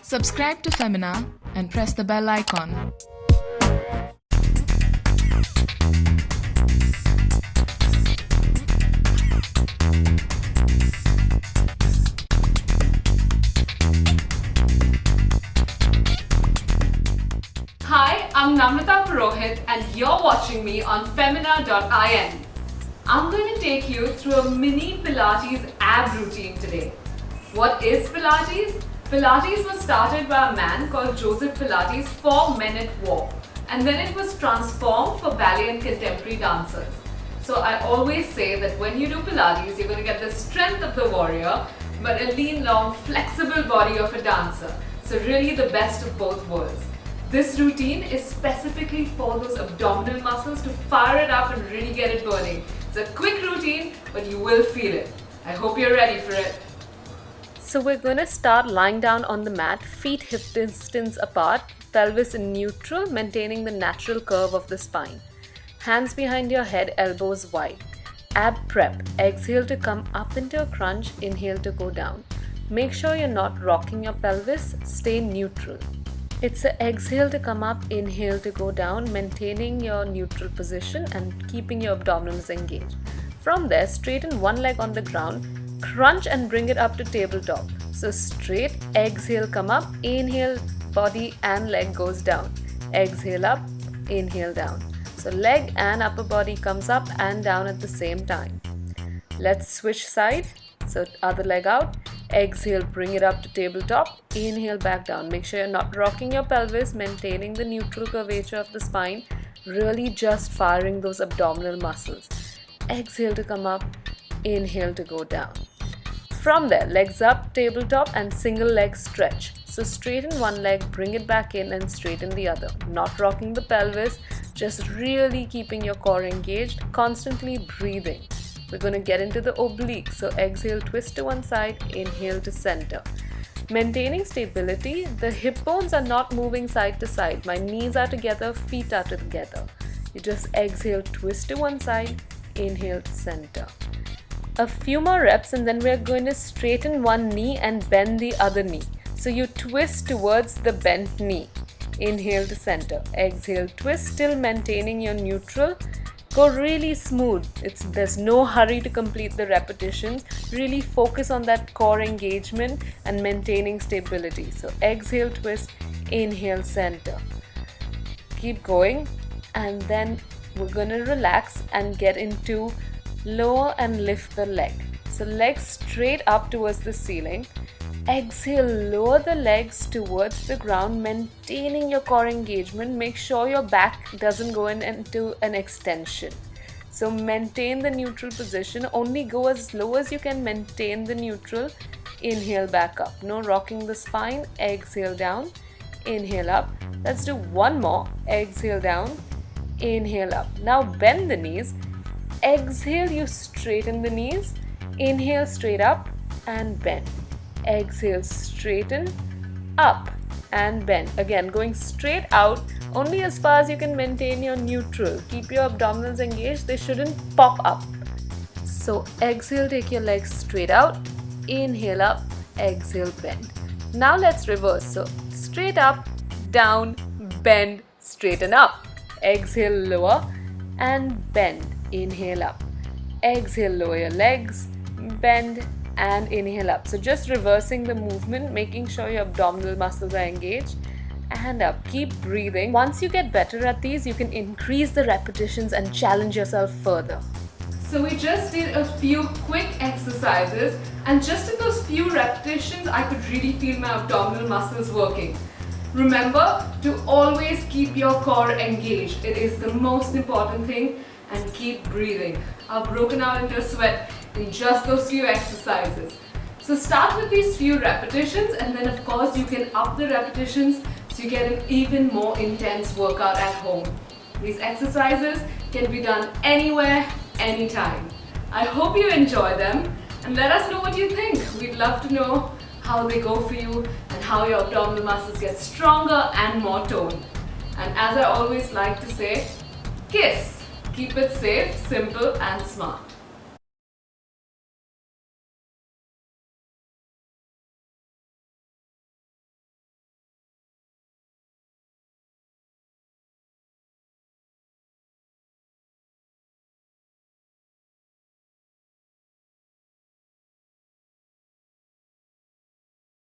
Subscribe to Femina and press the bell icon. Hi, I'm Namrata Purohit and you're watching me on Femina.in. I'm going to take you through a mini Pilates ab routine today. What is Pilates? Pilates was started by a man called Joseph Pilates for men at war, and then it was transformed for ballet and contemporary dancers. So I always say that when you do Pilates, you're going to get the strength of the warrior but a lean, long, flexible body of a dancer. So really the best of both worlds. This routine is specifically for those abdominal muscles to fire it up and really get it burning. It's a quick routine, but you will feel it. I hope you're ready for it. So we're going to start lying down on the mat, feet hip distance apart, pelvis in neutral, maintaining the natural curve of the spine. Hands behind your head, elbows wide. Ab prep. Exhale to come up into a crunch, inhale to go down. Make sure you're not rocking your pelvis, stay neutral. It's an exhale to come up, inhale to go down, maintaining your neutral position and keeping your abdominals engaged. From there, straighten one leg on the ground, crunch and bring it up to tabletop. So straight, exhale, come up, inhale, body and leg goes down. Exhale up, inhale down. So leg and upper body comes up and down at the same time. Let's switch side. So other leg out. Exhale, bring it up to tabletop. Inhale, back down. Make sure you're not rocking your pelvis, maintaining the neutral curvature of the spine. Really just firing those abdominal muscles. Exhale to come up. Inhale to go down. From there, legs up, tabletop and single leg stretch. So straighten one leg, bring it back in and straighten the other. Not rocking the pelvis, just really keeping your core engaged, constantly breathing. We're going to get into the oblique. So exhale, twist to one side, inhale to center. Maintaining stability, the hip bones are not moving side to side. My knees are together, feet are together. You just exhale, twist to one side, inhale to center. A few more reps and then we're going to straighten one knee and bend the other knee. So you twist towards the bent knee. Inhale to center. Exhale, twist, still maintaining your neutral. Go really smooth. There's no hurry to complete the repetitions. Really focus on that core engagement and maintaining stability. So exhale, twist, inhale, center. Keep going and then we're going to relax and get into lower and lift the leg. So legs straight up towards the ceiling. Exhale, lower the legs towards the ground, maintaining your core engagement. Make sure your back doesn't go into an extension. So maintain the neutral position. Only go as low as you can maintain the neutral. Inhale, back up. No rocking the spine. Exhale down. Inhale up. Let's do one more. Exhale down. Inhale up. Now bend the knees. Exhale, you straighten the knees. Inhale, straight up and bend. Exhale, straighten, up and bend. Again, going straight out only as far as you can maintain your neutral. Keep your abdominals engaged. They shouldn't pop up. So exhale, take your legs straight out. Inhale up, exhale, bend. Now let's reverse. So straight up, down, bend, straighten up. Exhale, lower and bend. Inhale up. Exhale, lower your legs, bend and inhale up. So just reversing the movement, making sure your abdominal muscles are engaged and up. Keep breathing. Once you get better at these, you can increase the repetitions and challenge yourself further. So we just did a few quick exercises and just in those few repetitions, I could really feel my abdominal muscles working. Remember to always keep your core engaged. It is the most important thing. And keep breathing. I've broken out into a sweat in just those few exercises. So start with these few repetitions and then of course you can up the repetitions so you get an even more intense workout at home. These exercises can be done anywhere, anytime. I hope you enjoy them and let us know what you think. We'd love to know how they go for you and how your abdominal muscles get stronger and more toned. And as I always like to say, KISS! Keep it safe, simple and smart.